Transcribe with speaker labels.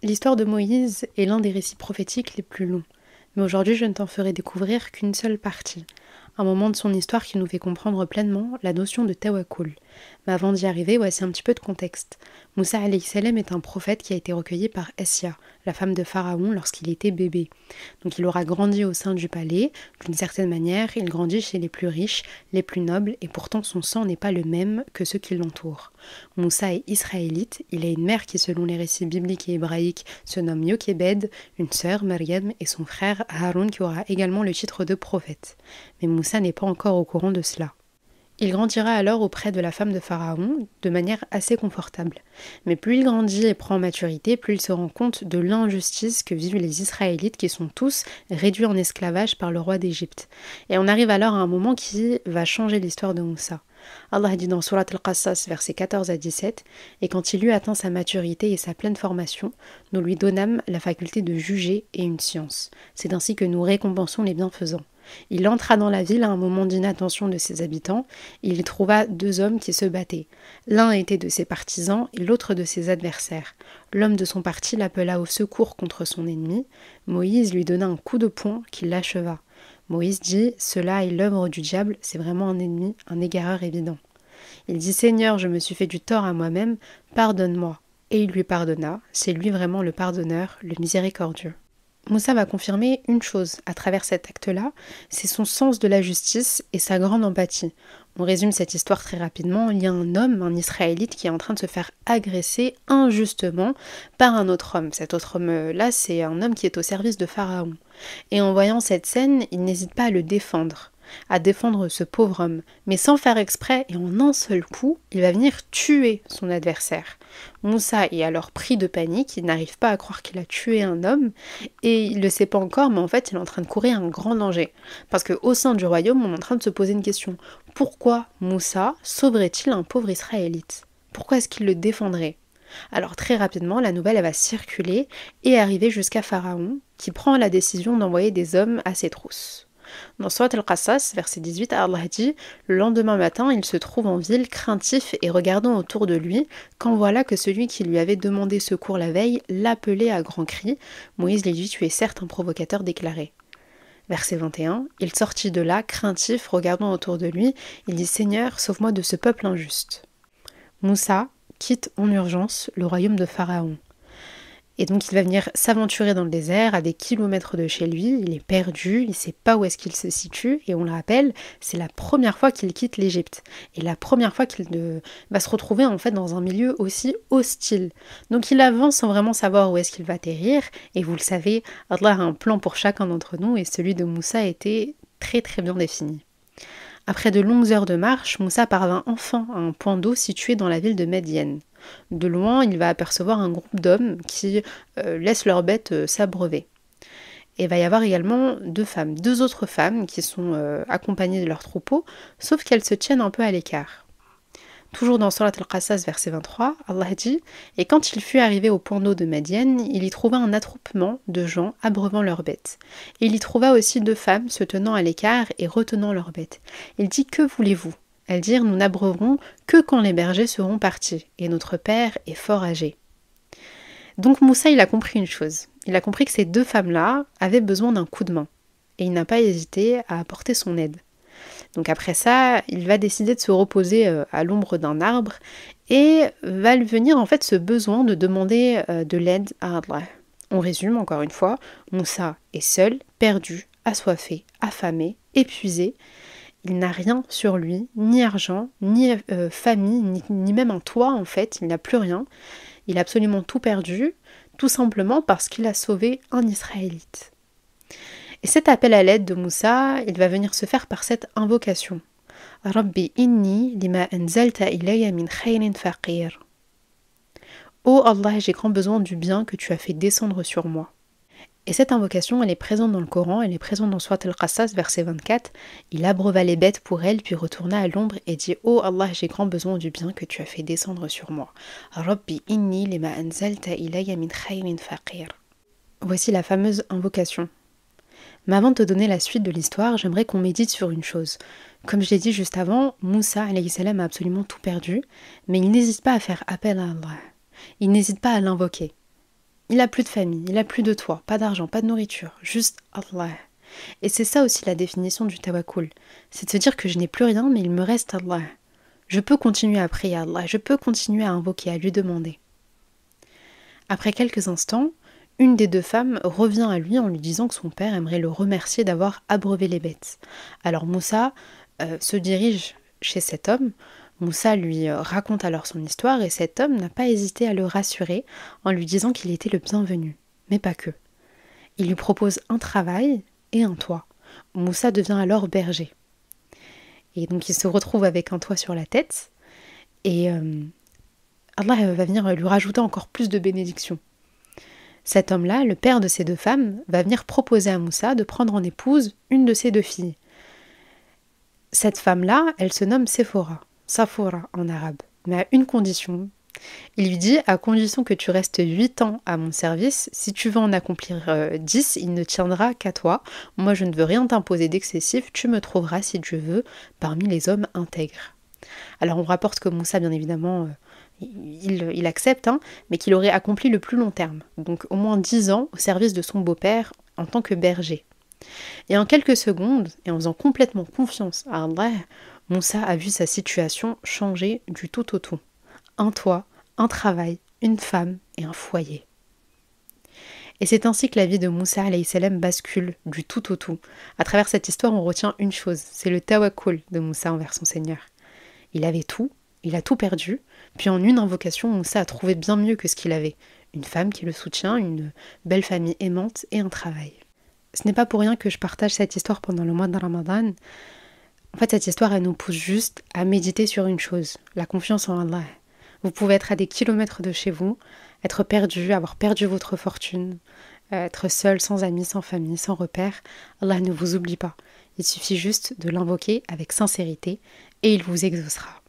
Speaker 1: L'histoire de Moïse est l'un des récits prophétiques les plus longs, mais aujourd'hui je ne t'en ferai découvrir qu'une seule partie, un moment de son histoire qui nous fait comprendre pleinement la notion de tawakkul. Mais avant d'y arriver, voici un petit peu de contexte. Moussa alayhi salam est un prophète qui a été recueilli par Assia, la femme de Pharaon, lorsqu'il était bébé. Donc il aura grandi au sein du palais, d'une certaine manière, il grandit chez les plus riches, les plus nobles, et pourtant son sang n'est pas le même que ceux qui l'entourent. Moussa est israélite, il a une mère qui, selon les récits bibliques et hébraïques, se nomme Yochébed, une sœur, Maryam, et son frère Haroun qui aura également le titre de prophète. Mais Moussa n'est pas encore au courant de cela. Il grandira alors auprès de la femme de Pharaon de manière assez confortable. Mais plus il grandit et prend en maturité, plus il se rend compte de l'injustice que vivent les Israélites qui sont tous réduits en esclavage par le roi d'Égypte. Et on arrive alors à un moment qui va changer l'histoire de Moussa. Allah dit dans Surat Al-Qassas, versets 14 à 17, « Et quand il eut atteint sa maturité et sa pleine formation, nous lui donnâmes la faculté de juger et une science. C'est ainsi que nous récompensons les bienfaisants. Il entra dans la ville à un moment d'inattention de ses habitants, et il trouva deux hommes qui se battaient. L'un était de ses partisans et l'autre de ses adversaires. L'homme de son parti l'appela au secours contre son ennemi. Moïse lui donna un coup de poing qui l'acheva. Moïse dit « Cela est l'œuvre du diable, c'est vraiment un ennemi, un égareur évident. » Il dit « Seigneur, je me suis fait du tort à moi-même, pardonne-moi. » Et il lui pardonna, c'est lui vraiment le pardonneur, le miséricordieux. Moussa va confirmer une chose à travers cet acte-là, c'est son sens de la justice et sa grande empathie. On résume cette histoire très rapidement, il y a un homme, un Israélite, qui est en train de se faire agresser injustement par un autre homme. Cet autre homme-là, c'est un homme qui est au service de Pharaon. Et en voyant cette scène, il n'hésite pas à le défendre, à défendre ce pauvre homme. Mais sans faire exprès et en un seul coup, il va venir tuer son adversaire. Moussa est alors pris de panique, il n'arrive pas à croire qu'il a tué un homme, et il ne le sait pas encore, mais en fait il est en train de courir un grand danger. Parce qu'au sein du royaume, on est en train de se poser une question. Pourquoi Moussa sauverait-il un pauvre Israélite? Pourquoi est-ce qu'il le défendrait? Alors très rapidement, la nouvelle elle va circuler et arriver jusqu'à Pharaon, qui prend la décision d'envoyer des hommes à ses trousses. Dans Surat Al-Qassas, verset 18, Allah dit « Le lendemain matin, il se trouve en ville, craintif et regardant autour de lui, quand voilà que celui qui lui avait demandé secours la veille l'appelait à grands cris. Moïse lui dit « Tu es certes un provocateur déclaré. » Verset 21, il sortit de là, craintif, regardant autour de lui, il dit « Seigneur, sauve-moi de ce peuple injuste. » Moussa quitte en urgence le royaume de Pharaon. Et donc il va venir s'aventurer dans le désert à des kilomètres de chez lui, il est perdu, il ne sait pas où est-ce qu'il se situe, et on le rappelle, c'est la première fois qu'il quitte l'Égypte, et la première fois qu'il va se retrouver en fait dans un milieu aussi hostile. Donc il avance sans vraiment savoir où est-ce qu'il va atterrir, et vous le savez, Allah a un plan pour chacun d'entre nous, et celui de Moussa était très très bien défini. Après de longues heures de marche, Moussa parvint enfin à un point d'eau situé dans la ville de Médiane. De loin, il va apercevoir un groupe d'hommes qui laissent leurs bêtes s'abreuver. Et il va y avoir également deux autres femmes qui sont accompagnées de leurs troupeaux, sauf qu'elles se tiennent un peu à l'écart. Toujours dans Surat Al-Qassas, verset 23, Allah dit « Et quand il fut arrivé au point d'eau de Madian, il y trouva un attroupement de gens abreuvant leurs bêtes. Et il y trouva aussi deux femmes se tenant à l'écart et retenant leurs bêtes. Il dit « Que voulez-vous » Elles dirent « Nous n'abreuverons que quand les bergers seront partis, et notre père est fort âgé. » Donc Moussa, il a compris une chose. Il a compris que ces deux femmes-là avaient besoin d'un coup de main. Et il n'a pas hésité à apporter son aide. Donc après ça, il va décider de se reposer à l'ombre d'un arbre et va lui venir en fait ce besoin de demander de l'aide à Allah. On résume encore une fois, Moussa est seul, perdu, assoiffé, affamé, épuisé. Il n'a rien sur lui, ni argent, ni famille, ni même un toit en fait, il n'a plus rien. Il a absolument tout perdu, tout simplement parce qu'il a sauvé un Israélite. Et cet appel à l'aide de Moussa, il va venir se faire par cette invocation. Rabbi inni lima anzalta ilayya min khayrin faqir. Ô Allah, j'ai grand besoin du bien que tu as fait descendre sur moi. Et cette invocation, elle est présente dans le Coran, elle est présente dans Surat Al-Qassas, verset 24. Il abreuva les bêtes pour elle, puis retourna à l'ombre et dit « Ô Allah, j'ai grand besoin du bien que tu as fait descendre sur moi. Rabbi inni lima anzalta ilayya min khayrin faqir. » Voici la fameuse invocation. Mais avant de te donner la suite de l'histoire, j'aimerais qu'on médite sur une chose. Comme je l'ai dit juste avant, Moussa alayhi salam a absolument tout perdu, mais il n'hésite pas à faire appel à Allah. Il n'hésite pas à l'invoquer. Il a plus de famille, il a plus de toit, pas d'argent, pas de nourriture, juste Allah. Et c'est ça aussi la définition du tawakkul. C'est de se dire que je n'ai plus rien, mais il me reste Allah. Je peux continuer à prier à Allah, je peux continuer à invoquer, à lui demander. Après quelques instants, une des deux femmes revient à lui en lui disant que son père aimerait le remercier d'avoir abreuvé les bêtes. Alors Moussa se dirige chez cet homme. Moussa lui raconte alors son histoire et cet homme n'a pas hésité à le rassurer en lui disant qu'il était le bienvenu. Mais pas que. Il lui propose un travail et un toit. Moussa devient alors berger. Et donc il se retrouve avec un toit sur la tête et Allah va venir lui rajouter encore plus de bénédictions. Cet homme-là, le père de ces deux femmes, va venir proposer à Moussa de prendre en épouse une de ses deux filles. Cette femme-là, elle se nomme Sephora, Safora en arabe, mais à une condition. Il lui dit, à condition que tu restes 8 ans à mon service, si tu veux en accomplir 10, il ne tiendra qu'à toi. Moi, je ne veux rien t'imposer d'excessif, tu me trouveras, si Dieu veut, parmi les hommes intègres. Alors on rapporte que Moussa, bien évidemment, il accepte, mais qu'il aurait accompli le plus long terme, donc au moins 10 ans au service de son beau-père en tant que berger. Et en quelques secondes, et en faisant complètement confiance à Allah, Moussa a vu sa situation changer du tout au tout. Un toit, un travail, une femme et un foyer. Et c'est ainsi que la vie de Moussa alayhi salam bascule du tout au tout. À travers cette histoire, on retient une chose, c'est le tawakkul de Moussa envers son Seigneur. Il avait tout, il a tout perdu, puis en une invocation, Moussa a trouvé bien mieux que ce qu'il avait. Une femme qui le soutient, une belle famille aimante et un travail. Ce n'est pas pour rien que je partage cette histoire pendant le mois de Ramadan. En fait, cette histoire, elle nous pousse juste à méditer sur une chose, la confiance en Allah. Vous pouvez être à des kilomètres de chez vous, être perdu, avoir perdu votre fortune, être seul, sans amis, sans famille, sans repères. Allah ne vous oublie pas. Il suffit juste de l'invoquer avec sincérité et il vous exaucera.